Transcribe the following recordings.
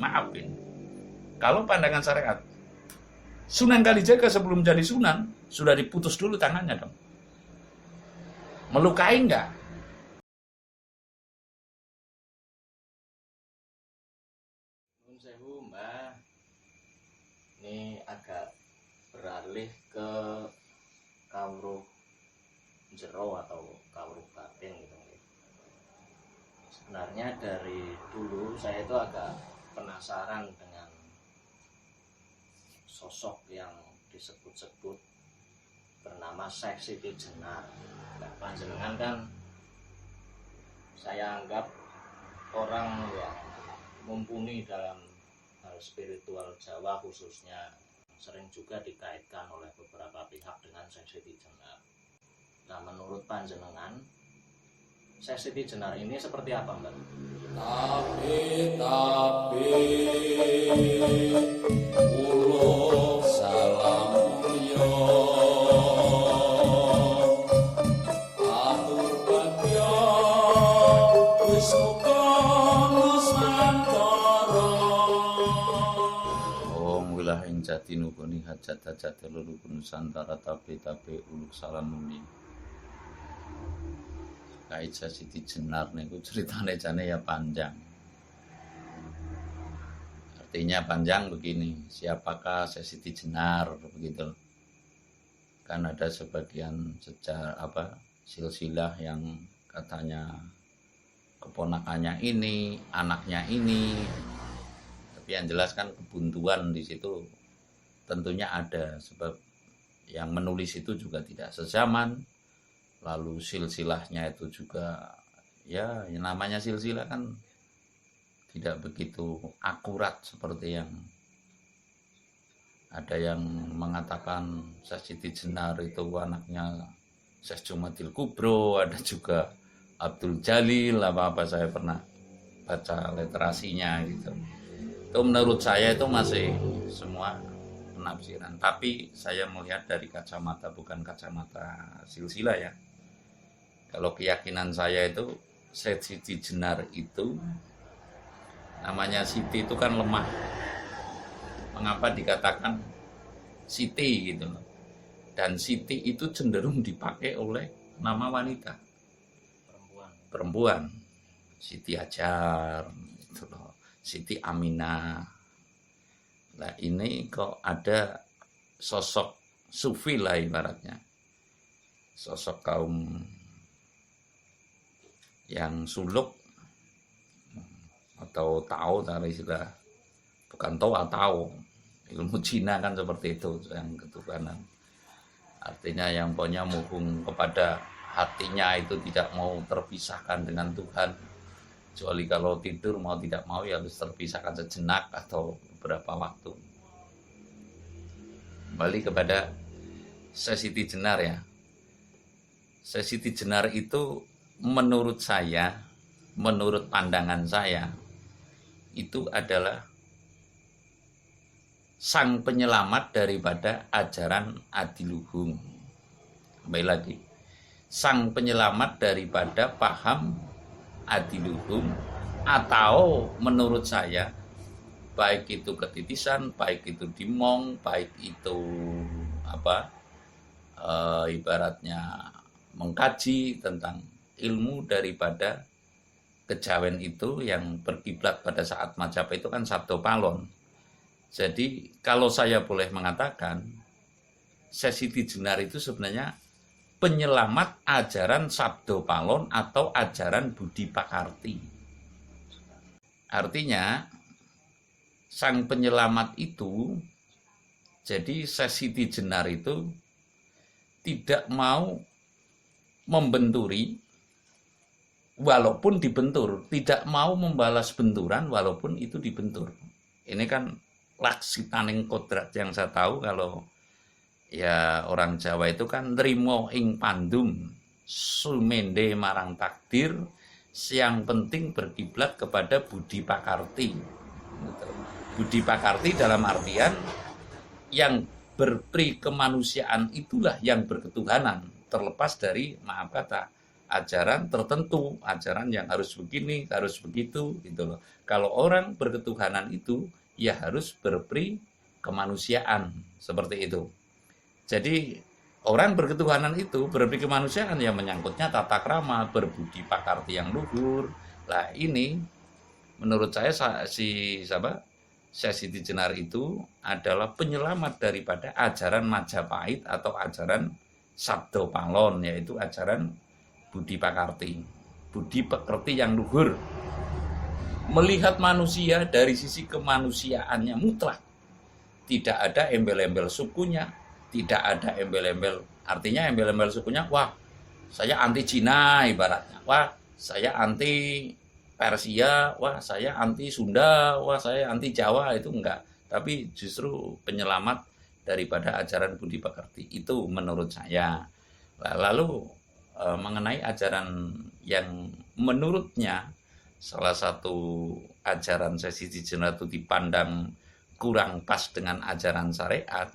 maafin. Kalau pandangan syariat, Sunan Kalijaga sebelum jadi Sunan sudah diputus dulu tangannya dong. Melukai enggak? Nun sewu Mbah, ini agak beralih ke kawruh jero atau kawruh batin gitu. Sebenarnya dari dulu saya itu agak penasaran dengan sosok yang disebut-sebut bernama Syekh Siti Jenar. Panjenengan kan saya anggap orang yang mumpuni dalam hal spiritual Jawa khususnya, sering juga dikaitkan oleh beberapa pihak dengan Syekh Siti Jenar. Nah, menurut panjenengan Syekh Siti Jenar ini seperti apa, Mbak? Tapi ulo salam yo atur bagya wis nusantara. Om wilahing jati nukuni hajat-hajat seluruh Nusantara tapi ulu salam muni. Kait Syekh Siti Jenar niku ceritane jane ya panjang. Artinya panjang begini, siapakah Syekh Siti Jenar begitu. Kan ada sebagian sejarah silsilah yang katanya keponakannya ini, anaknya ini. Tapi yang jelas kan kebuntuan di situ tentunya ada, sebab yang menulis itu juga tidak sezaman. Lalu silsilahnya itu juga ya namanya silsilah kan tidak begitu akurat seperti yang ada yang mengatakan Syekh Siti Jenar itu anaknya Syekh Jumadil Kubro, ada juga Abdul Jalil, apa saya pernah baca literasinya gitu. Itu menurut saya itu masih semua penafsiran, tapi saya melihat dari kacamata bukan kacamata silsilah ya. Kalau keyakinan saya itu Syekh Siti Jenar itu namanya Siti itu kan lemah. Mengapa dikatakan Siti gitu loh. Dan Siti itu cenderung dipakai oleh nama wanita. Perempuan. Siti Hajar gitu loh. Siti Aminah. Nah ini kok ada sosok sufi lah ibaratnya. Sosok kaum yang suluk atau tahu dari istilah bukan tahu ilmu Cina kan seperti itu yang ketuhanan, artinya yang punya muhung kepada hatinya itu tidak mau terpisahkan dengan Tuhan, kecuali kalau tidur mau tidak mau ya harus terpisahkan sejenak atau beberapa waktu. Kembali kepada Syekh Siti Jenar ya. Syekh Siti Jenar itu menurut saya, menurut pandangan saya, itu adalah sang penyelamat daripada ajaran adiluhung. Kembali lagi, sang penyelamat daripada paham adiluhung, atau menurut saya, baik itu ketitisan, baik itu dimong, baik itu ibaratnya mengkaji tentang ilmu daripada kejawen itu yang berkiblat pada saat Majapahit itu kan Sabdo Palon. Jadi kalau saya boleh mengatakan, Syekh Siti Jenar itu sebenarnya penyelamat ajaran Sabdo Palon atau ajaran Budi Pakarti. Artinya sang penyelamat itu, jadi Syekh Siti Jenar itu tidak mau membenturi walaupun dibentur, tidak mau membalas benturan walaupun itu dibentur. Ini kan laksitaning kodrat yang saya tahu, kalau ya orang Jawa itu kan nrimo ing pandum sumende marang takdir, yang penting berkiblat kepada Budi Pakarti. Budi Pakarti dalam artian yang berperi kemanusiaan itulah yang berketuhanan, terlepas dari maaf kata ajaran tertentu, ajaran yang harus begini, harus begitu gitu loh. Kalau orang berketuhanan itu ya harus berperi kemanusiaan seperti itu. Jadi orang berketuhanan itu berperi kemanusiaan yang menyangkutnya tata krama, berbudi pakarti yang luhur. Lah ini menurut saya Syekh Siti Jenar itu adalah penyelamat daripada ajaran Majapahit atau ajaran Sabdo Palon, yaitu ajaran budi pakarti, budi pekerti yang luhur. Melihat manusia dari sisi kemanusiaannya mutlak. Tidak ada embel-embel sukunya, tidak ada embel-embel, artinya embel-embel sukunya, wah saya anti Cina ibaratnya, wah saya anti Persia, wah saya anti Sunda, wah saya anti Jawa, itu enggak. Tapi justru penyelamat daripada ajaran budi pekerti itu menurut saya. Lalu mengenai ajaran yang menurutnya salah satu ajaran Syekh Siti Jenar itu dipandang kurang pas dengan ajaran syariat,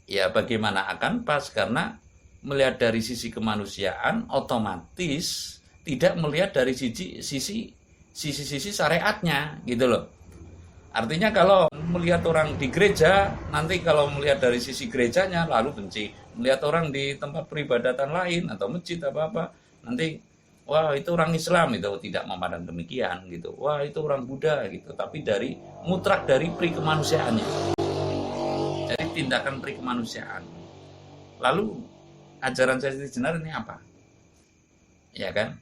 ya bagaimana akan pas, karena melihat dari sisi kemanusiaan otomatis tidak melihat dari sisi syariatnya gitu loh. Artinya kalau melihat orang di gereja, nanti kalau melihat dari sisi gerejanya lalu benci. Melihat orang di tempat peribadatan lain atau masjid apa-apa, nanti wah itu orang Islam, itu tidak memandang demikian gitu. Wah itu orang Buddha gitu. Tapi dari mutlak dari pri kemanusiaannya. Jadi tindakan pri kemanusiaan. Lalu ajaran Syekh Siti Jenar ini apa? Ya kan?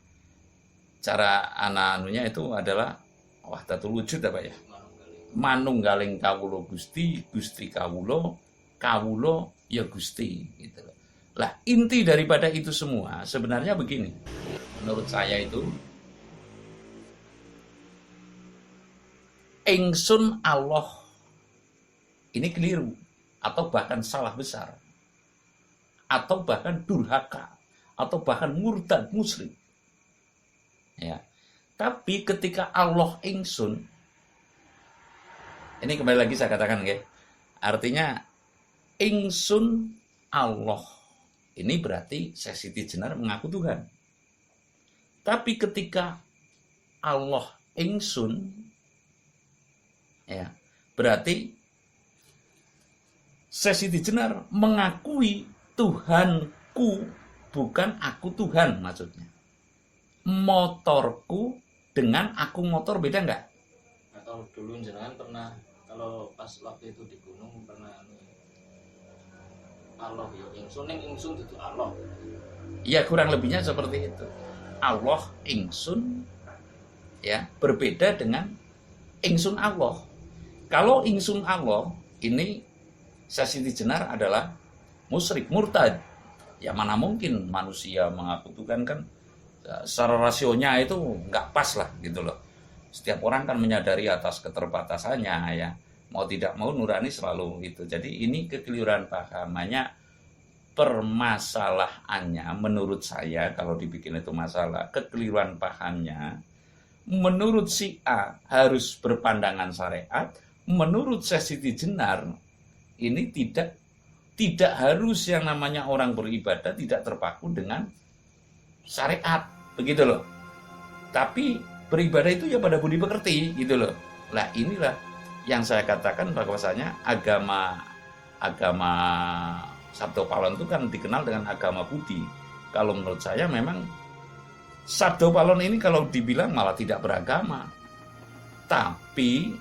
Cara anunya itu adalah wahdatul wujud apa ya? Manunggaling kawula Gusti, Gusti kawula, kawula ya Gusti gitu. Lah inti daripada itu semua sebenarnya begini. Menurut saya itu ingsun Allah ini keliru atau bahkan salah besar atau bahkan durhaka atau bahkan murtad musyrik. Ya. Tapi ketika Allah ingsun, ini kembali lagi saya katakan, ya, artinya ingsun Allah ini berarti Syekh Siti Jenar mengaku Tuhan. Tapi ketika Allah ingsun, ya berarti Syekh Siti Jenar mengakui Tuhanku, bukan aku Tuhan maksudnya. Motorku dengan aku motor beda nggak? Atau dulu jenengan pernah kalau pas waktu itu di gunung pernah Allah ya ingsun itu Allah. Ya kurang lebihnya seperti itu. Allah ingsun ya berbeda dengan ingsun Allah. Kalau ingsun Allah ini Syekh Siti Jenar adalah musyrik murtad. Ya mana mungkin manusia mengaku Tuhan kan secara rasionya itu nggak pas lah gitu loh. Setiap orang kan menyadari atas keterbatasannya ya. Mau tidak mau nurani selalu itu. Jadi ini kekeliruan pahamannya. Permasalahannya menurut saya kalau dibikin itu masalah, kekeliruan pahamnya menurut si A harus berpandangan syariat, menurut Syekh Siti Jenar ini tidak harus yang namanya orang beribadah tidak terpaku dengan syariat, begitu loh. Tapi beribadah itu ya pada budi pekerti, gitu loh. Lah inilah yang saya katakan bahwasanya agama Sabdo Palon itu kan dikenal dengan agama budi. Kalau menurut saya memang Sabdo Palon ini kalau dibilang malah tidak beragama, tapi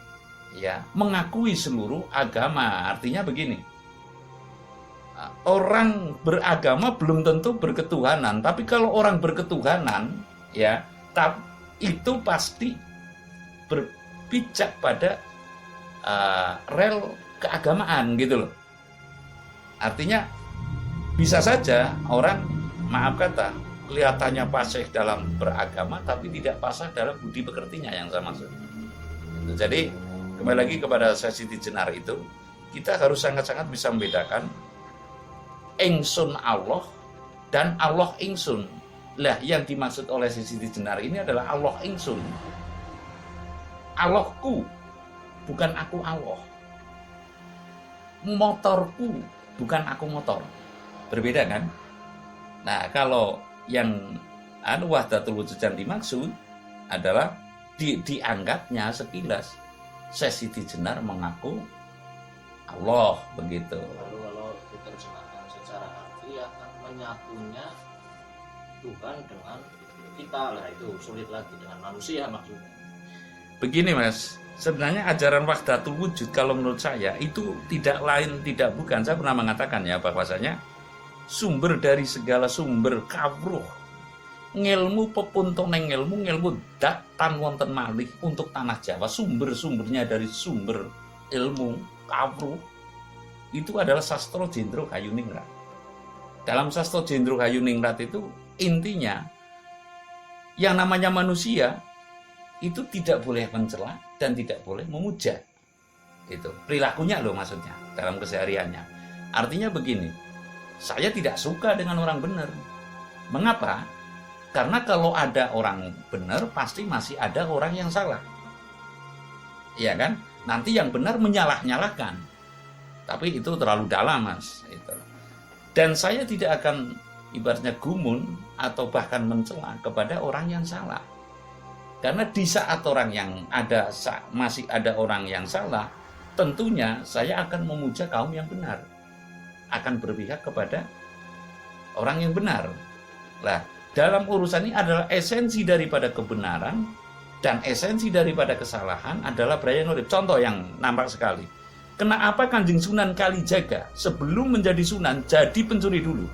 ya mengakui seluruh agama. Artinya begini, orang beragama belum tentu berketuhanan, tapi kalau orang berketuhanan ya itu pasti berpijak pada rel keagamaan gitu loh. Artinya bisa saja orang maaf kata kelihatannya fasih dalam beragama tapi tidak fasih dalam budi pekertinya yang saya maksud. Jadi kembali lagi kepada Syekh Siti Jenar itu kita harus sangat-sangat bisa membedakan ingsun Allah dan Allah ingsun. Lah yang dimaksud oleh Syekh Siti Jenar ini adalah Allah ingsun. Allahku, bukan aku Allah. Motorku, bukan aku motor. Berbeda kan? Nah, kalau yang Wahdatul wujud yang dimaksud adalah dianggapnya sekilas Syekh Siti Jenar mengaku Allah begitu. Lalu kalau diterjemahkan secara arti akan menyatunya Tuhan dengan kita lah, itu sulit lagi dengan manusia maksudnya. Begini Mas, sebenarnya ajaran Wahdatul Wujud kalau menurut saya itu tidak lain tidak bukan, saya pernah mengatakan ya bahwasanya sumber dari segala sumber kawruh ngilmu pepuntoneng ngilmu dak tan wonten malih untuk tanah Jawa, sumbernya dari sumber ilmu kawruh itu adalah Sastra Jendro Hayuningrat. Dalam Sastra Jendro Hayuningrat itu intinya yang namanya manusia itu tidak boleh mencela dan tidak boleh memuja. Itu perilakunya loh maksudnya dalam kesehariannya. Artinya begini, saya tidak suka dengan orang benar. Mengapa? Karena kalau ada orang benar pasti masih ada orang yang salah. Iya kan? Nanti yang benar menyalah-nyalahkan. Tapi itu terlalu dalam Mas. Itu. Dan saya tidak akan ibaratnya gumun atau bahkan mencela kepada orang yang salah. Karena di saat orang yang ada masih ada orang yang salah, tentunya saya akan memuja kaum yang benar. Akan berpihak kepada orang yang benar. Nah, dalam urusan ini adalah esensi daripada kebenaran dan esensi daripada kesalahan adalah Braya Nurib. Contoh yang nampak sekali. Kenapa Kanjeng Sunan Kalijaga sebelum menjadi Sunan jadi pencuri dulu?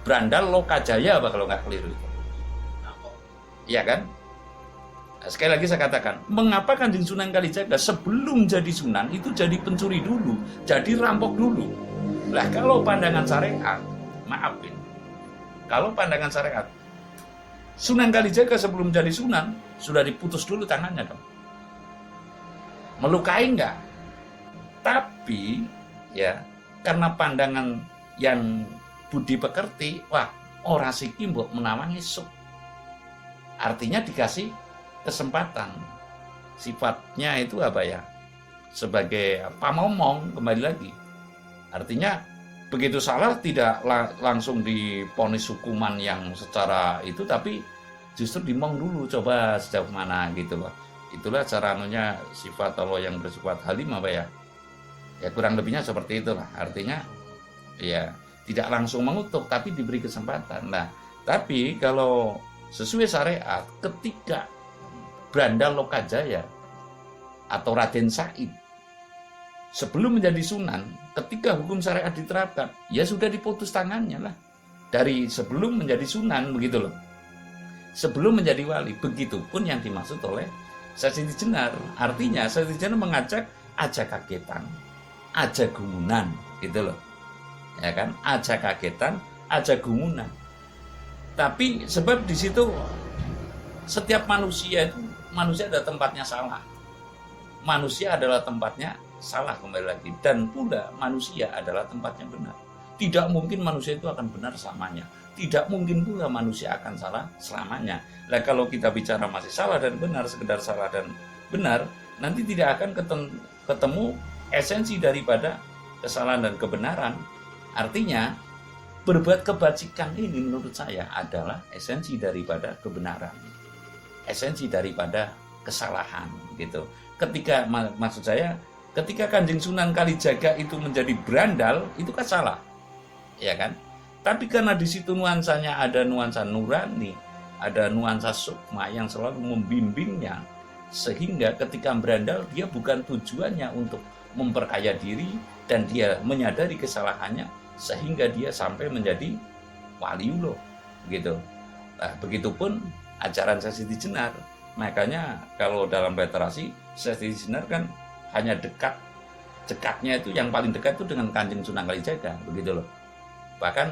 Brandal Lokajaya apa kalau nggak keliru itu? Iya kan? Nah, sekali lagi saya katakan, mengapa Kanjeng Sunan Kalijaga sebelum jadi Sunan itu jadi pencuri dulu, jadi rampok dulu? Lah kalau pandangan syariat, maafin, kalau pandangan syariat, Sunan Kalijaga sebelum jadi Sunan sudah diputus dulu tangannya dong. Melukai enggak? Tapi ya karena pandangan yang budi pekerti, wah orasi kimbok menawang esuk. Artinya dikasih kesempatan. Sifatnya itu apa ya? Sebagai pamomong kembali lagi. Artinya begitu salah tidak langsung diponis hukuman yang secara itu, tapi justru dimong dulu coba sejauh mana gitu loh. Itulah cara anunya sifat Allah yang bersifat halim apa ya? Ya kurang lebihnya seperti itulah. Artinya ya tidak langsung mengutuk tapi diberi kesempatan. Nah, tapi kalau sesuai syariat ketika Brandal Lokajaya atau Raden Said sebelum menjadi Sunan, ketika hukum syariat diterapkan, ya sudah diputus tangannya lah. Dari sebelum menjadi Sunan begitu loh. Sebelum menjadi wali, begitupun yang dimaksud oleh Syekh Siti Jenar. Artinya Syekh Siti Jenar mengajak aja kagetan, aja gumunan gitu loh. Ya kan? Aja kagetan, aja gumunan. Tapi sebab di situ setiap manusia itu ada tempatnya salah. Manusia adalah tempatnya salah kembali lagi, dan pula manusia adalah tempatnya benar. Tidak mungkin manusia itu akan benar selamanya. Tidak mungkin pula manusia akan salah selamanya. Nah, kalau kita bicara masih salah dan benar, sekedar salah dan benar, nanti tidak akan ketemu esensi daripada kesalahan dan kebenaran. Artinya, berbuat kebajikan ini menurut saya adalah esensi daripada kebenaran. Esensi daripada kesalahan gitu. Ketika maksud saya ketika Kanjeng Sunan Kalijaga itu menjadi berandal, itu kan salah. Ya kan? Tapi karena di situ nuansanya ada nuansa nurani, ada nuansa sukma yang selalu membimbingnya, sehingga ketika berandal dia bukan tujuannya untuk memperkaya diri dan dia menyadari kesalahannya sehingga dia sampai menjadi waliullah gitu. Nah, begitupun ajaran Syekh Siti Jenar. Makanya kalau dalam literasi Syekh Siti Jenar kan hanya dekatnya itu yang paling dekat itu dengan Kanjeng Sunan Kalijaga begitu loh. Bahkan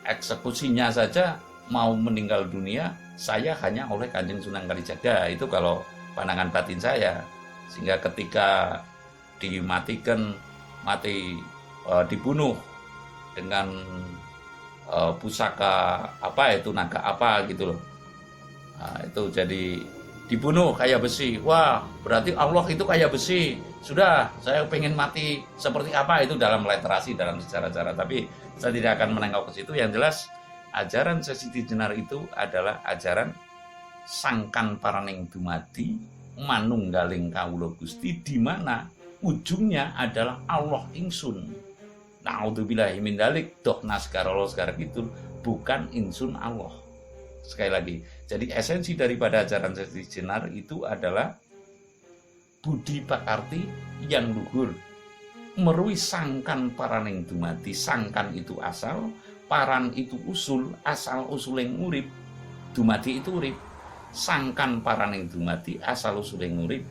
eksekusinya saja mau meninggal dunia saya hanya oleh Kanjeng Sunan Kalijaga, itu kalau pandangan batin saya. Sehingga ketika dimatikan dibunuh dengan pusaka apa itu naga apa gitu loh. Nah, itu jadi dibunuh kayak besi. Wah, berarti Allah itu kayak besi. Sudah, saya pengen mati seperti apa, itu dalam literasi, dalam secara-cara. Tapi saya tidak akan menengok ke situ. Yang jelas ajaran Syekh Siti Jenar itu adalah ajaran sangkan paraning dumadi manunggaling kawula Gusti, di mana ujungnya adalah Allah ingsun. Naudzubillahi min dzalik, doh naskarolo sekarang itu bukan insun Allah. Sekali lagi, jadi esensi daripada ajaran Syekh Siti Jenar itu adalah budi pakarti yang luhur, merui sangkan paraning dumadi. Sangkan itu asal, paran itu usul, asal usuling urip, dumadi itu urip. Sangkan paraning dumadi, asal usuling urip,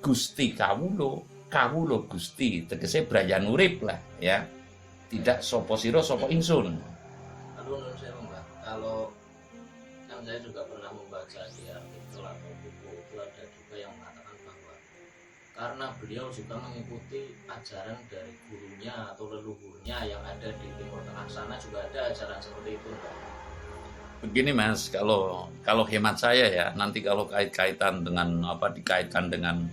Gusti kawulo, kawulo Gusti, tegese brayan urip lah ya. Tidak sopo siro sopo ingsun. Aduh, menurut saya Mbak, kalau kan saya juga pernah membaca di artikel atau buku itu ada juga yang mengatakan bahwa karena beliau juga mengikuti ajaran dari gurunya atau leluhurnya yang ada di Timur Tengah sana, juga ada ajaran seperti itu Mbak. Begini Mas, kalau hemat saya ya, nanti kalau kaitan dengan dikaitkan dengan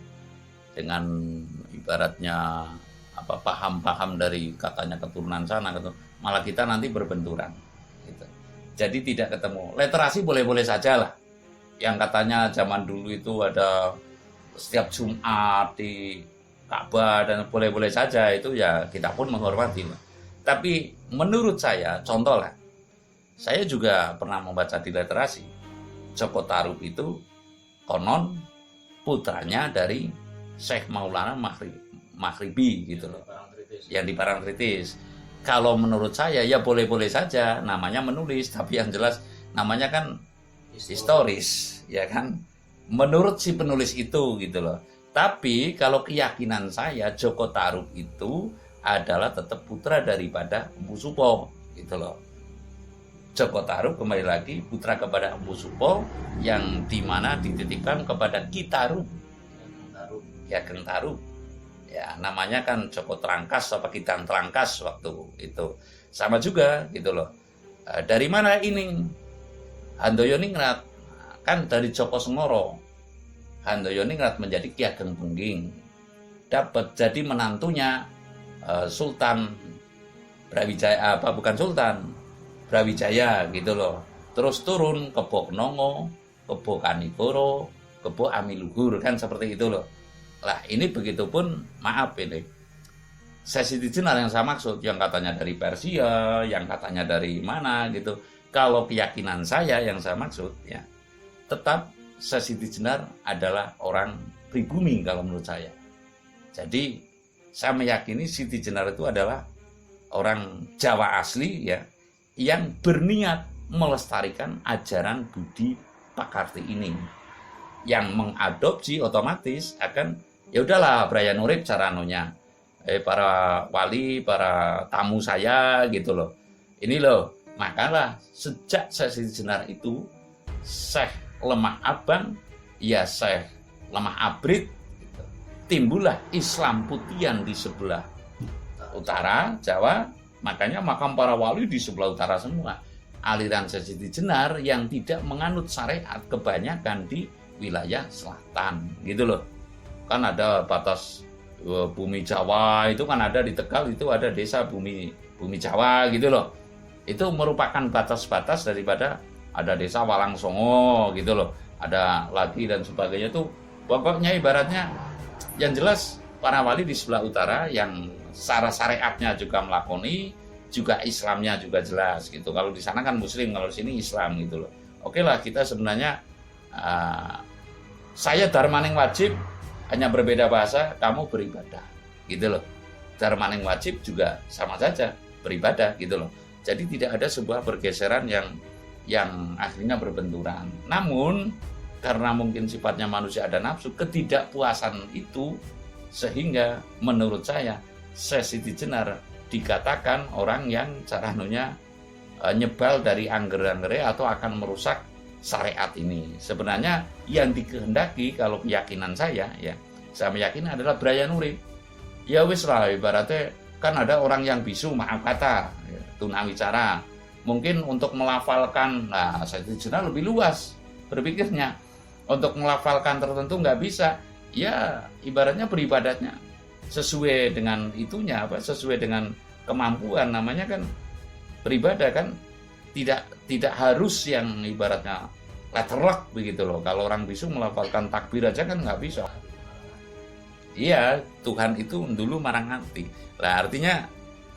ibaratnya paham-paham dari katanya keturunan sana, malah kita nanti berbenturan gitu. Jadi tidak ketemu. Literasi boleh-boleh saja lah. Yang katanya zaman dulu itu ada setiap Jumat di Ka'bah dan boleh-boleh saja, itu ya kita pun menghormati. Tapi menurut saya, contoh lah, saya juga pernah membaca di literasi, Joko Tarub itu konon putranya dari Syekh Maulana Maghribi gitu loh, yang di Parangtritis. Kalau menurut saya ya boleh-boleh saja, namanya menulis, tapi yang jelas namanya kan historis, ya kan? Menurut si penulis itu gitu loh. Tapi kalau keyakinan saya, Joko Tarub itu adalah tetap putra daripada Empu Supo gitu loh. Joko Tarub kembali lagi putra kepada Empu Supo, yang dimana dititipkan kepada Ki Tarub, ya Geng Tarub. Ya namanya kan Joko Trangkas apa Kitan Trangkas waktu itu. Sama juga gitu loh. Dari mana ini? Handoyo Ningrat kan dari Joko Sengoro. Handoyo Ningrat menjadi Ki Ageng Bengging, dapat jadi menantunya Sultan Brawijaya, bukan Sultan Brawijaya gitu loh. Terus turun ke Boknongo, ke Bokanigoro, ke Bo Amiluhur, kan seperti itu loh. Lah ini begitupun, maaf ini Syekh Siti Jenar yang saya maksud, yang katanya dari Persia, yang katanya dari mana gitu. Kalau keyakinan saya yang saya maksud ya, tetap Syekh Siti Jenar adalah orang pribumi kalau menurut saya. Jadi saya meyakini Siti Jenar itu adalah orang Jawa asli ya, yang berniat melestarikan ajaran budi pakarti ini, yang mengadopsi otomatis akan ya udahlah brayan urip caranunya para wali, para tamu saya gitu loh. Ini loh, makalah sejak Syekh Siti Jenar itu Syekh Lemah Abang ya Syekh Lemah Abrit gitu, timbullah Islam Putian di sebelah utara Jawa. Makanya makam para wali di sebelah utara semua. Aliran Syekh Siti Jenar yang tidak menganut syariat kebanyakan di wilayah selatan gitu loh. Kan ada batas bumi Jawa, itu kan ada di Tegal, itu ada desa bumi Jawa gitu loh. Itu merupakan batas-batas daripada ada desa Walangsongo gitu loh. Ada lagi dan sebagainya tuh. Pokoknya ibaratnya yang jelas para wali di sebelah utara yang secara syariatnya juga melakoni, juga Islamnya juga jelas gitu. Kalau di sana kan Muslim, kalau di sini Islam gitu loh. Oke lah, kita sebenarnya saya Darmaning wajib, hanya berbeda bahasa, kamu beribadah gitu loh. Darmaning wajib juga sama saja, beribadah gitu loh. Jadi tidak ada sebuah pergeseran yang akhirnya berbenturan. Namun karena mungkin sifatnya manusia ada nafsu, ketidakpuasan itu sehingga menurut saya Syekh Siti Jenar dikatakan orang yang caranunya nyebal dari angger-anggere atau akan merusak syariat ini. Sebenarnya yang dikehendaki kalau keyakinan saya ya, saya meyakini adalah brayan urip. Ya wis lah, ibaratnya kan ada orang yang bisu maaf kata ya, tunawicara. Mungkin untuk melafalkan, nah Syekh Siti Jenar lebih luas berpikirnya. Untuk melafalkan tertentu nggak bisa. Ya ibaratnya beribadatnya sesuai dengan itunya, sesuai dengan kemampuan, namanya kan beribadah kan. tidak harus yang ibaratnya letterlock begitu loh. Kalau orang bisu melafalkan takbir aja kan nggak bisa. Iya, Tuhan itu dulu marang hati. Lah artinya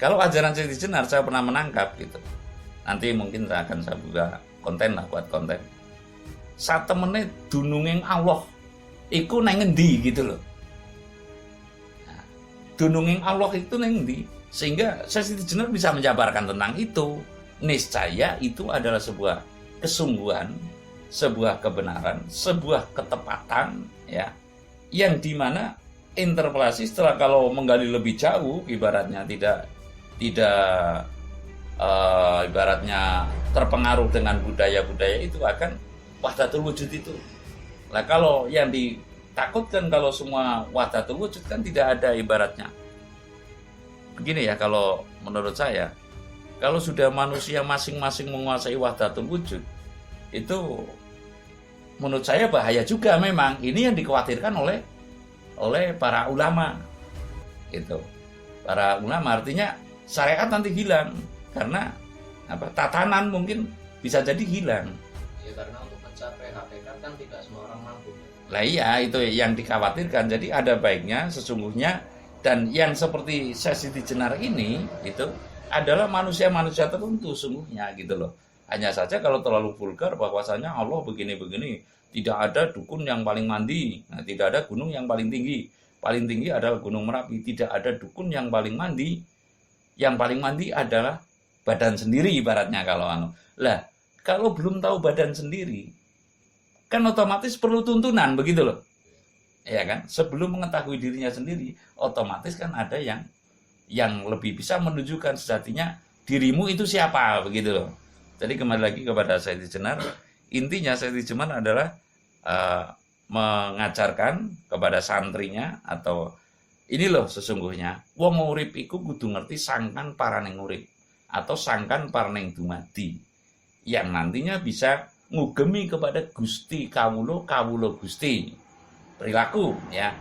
kalau ajaran Siti Jenar saya pernah menangkap gitu. Nanti mungkin saya buka konten lah, buat konten. Satemene dununging Allah iku nang ngendi gitu loh. Nah, dununging Allah itu nang ngendi? Sehingga Siti Jenar bisa menjabarkan tentang itu. Niscaya itu adalah sebuah kesungguhan, sebuah kebenaran, sebuah ketepatan ya, yang dimana interpelasi setelah kalau menggali lebih jauh ibaratnya tidak ibaratnya terpengaruh dengan budaya-budaya itu akan wahdatul wujud itu. Nah kalau yang ditakutkan kalau semua wahdatul wujud kan tidak ada ibaratnya. Begini ya, kalau menurut saya, kalau sudah manusia masing-masing menguasai wahdatul wujud, itu menurut saya bahaya juga memang. Ini yang dikhawatirkan oleh para ulama. Gitu. Para ulama artinya syariat nanti hilang karena tatanan mungkin bisa jadi hilang. Ya karena untuk mencapai hakikat kan tidak semua orang mampu. Lah iya, itu yang dikhawatirkan. Jadi ada baiknya sesungguhnya, dan yang seperti Siti Jenar ini itu adalah manusia-manusia tertentu sungguhnya gitu loh. Hanya saja kalau terlalu vulgar bahwasanya Allah begini-begini, tidak ada dukun yang paling mandi, nah, tidak ada gunung yang paling tinggi. Paling tinggi adalah Gunung Merapi, tidak ada dukun yang paling mandi. Yang paling mandi adalah badan sendiri ibaratnya kalau Lah, kalau belum tahu badan sendiri, kan otomatis perlu tuntunan begitu loh. Ya kan? Sebelum mengetahui dirinya sendiri, otomatis kan ada yang lebih bisa menunjukkan sejatinya dirimu itu siapa begitu loh. Jadi kembali lagi kepada Siti Jenar, intinya Siti Jenar adalah mengajarkan kepada santrinya atau ini loh sesungguhnya wong urip iku kudu ngerti sangkan paraning urip atau sangkan paraning dumadi yang nantinya bisa ngugemi kepada Gusti kawulo Gusti perilaku ya.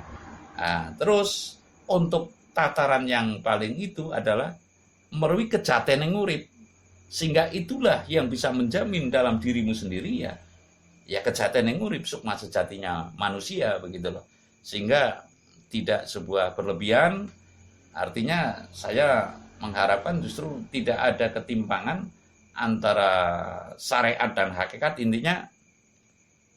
Nah, terus untuk tataran yang paling itu adalah meruwi kejaten yang urip, sehingga itulah yang bisa menjamin dalam dirimu sendiri ya kejaten yang urip sukma sejatinya manusia begitu loh, sehingga tidak sebuah berlebihan. Artinya saya mengharapkan justru tidak ada ketimpangan antara syariat dan hakikat. Intinya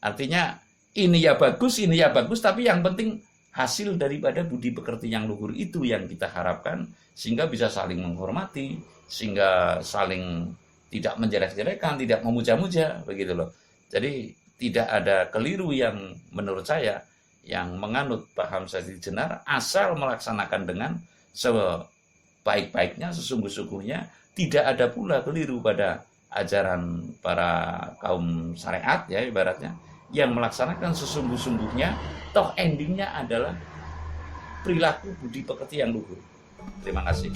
artinya ini ya bagus, tapi yang penting hasil daripada budi pekerti yang luhur itu yang kita harapkan, sehingga bisa saling menghormati, sehingga saling tidak menjelek-jelekan, tidak memuja-muja begitu loh. Jadi tidak ada keliru yang menurut saya yang menganut paham Siti Jenar, asal melaksanakan dengan sebaik-baiknya, sesungguh-sungguhnya, tidak ada pula keliru pada ajaran para kaum syariat ya ibaratnya, yang melaksanakan sesungguh-sungguhnya, toh endingnya adalah perilaku budi pekerti yang luhur. Terima kasih.